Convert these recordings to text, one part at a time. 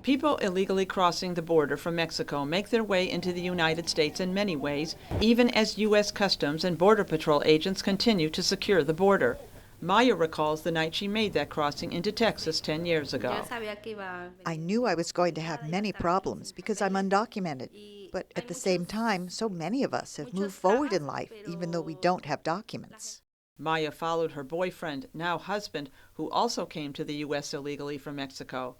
People illegally crossing the border from Mexico make their way into the United States in many ways, even as U.S. Customs and Border Patrol agents continue to secure the border. Maya recalls the night she made that crossing into Texas 10 years ago. I knew I was going to have many problems because I'm undocumented. But at the same time, so many of us have moved forward in life, even though we don't have documents. Maya followed her boyfriend, now husband, who also came to the U.S. illegally from Mexico.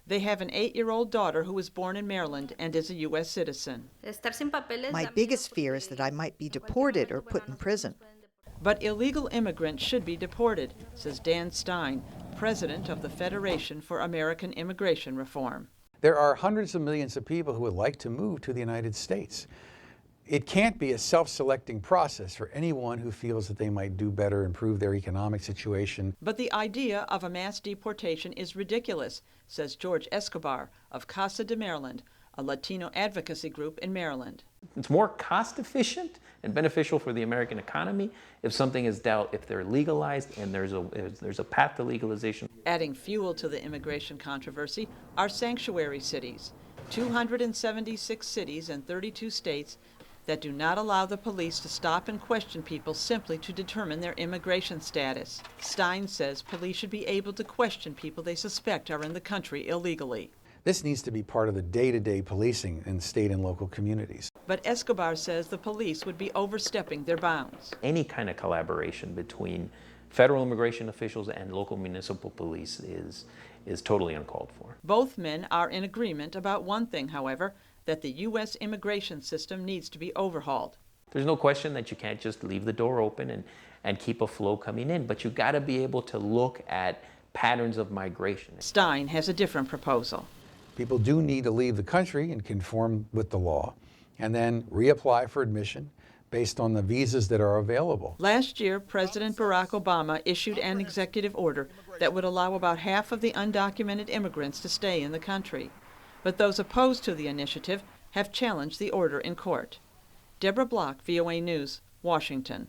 They have an 8-year-old daughter who was born in Maryland and is a U.S. citizen. My biggest fear is that I might be deported or put in prison. But illegal immigrants should be deported, says Dan Stein, president of the Federation for American Immigration Reform. There are hundreds of millions of people who would like to move to the United States. It can't be a self-selecting process for anyone who feels that they might do better, improve their economic situation. But the idea of a mass deportation is ridiculous, says George Escobar of Casa de Maryland, a Latino advocacy group in Maryland. It's more cost efficient and beneficial for the American economy if something is dealt, if they're legalized and there's a path to legalization. Adding fuel to the immigration controversy are sanctuary cities, 276 cities in 32 states that do not allow the police to stop and question people simply to determine their immigration status. Stein says police should be able to question people they suspect are in the country illegally. This needs to be part of the day-to-day policing in state and local communities. But Escobar says the police would be overstepping their bounds. Any kind of collaboration between federal immigration officials and local municipal police is totally uncalled for. Both men are in agreement about one thing, however, that the U.S. immigration system needs to be overhauled. There's no question that you can't just leave the door open and keep a flow coming in, but you've got to be able to look at patterns of migration. Stein has a different proposal. People do need to leave the country and conform with the law, and then reapply for admission based on the visas that are available. Last year, President Barack Obama issued an executive order that would allow about half of the undocumented immigrants to stay in the country. But those opposed to the initiative have challenged the order in court. Deborah Block, VOA News, Washington.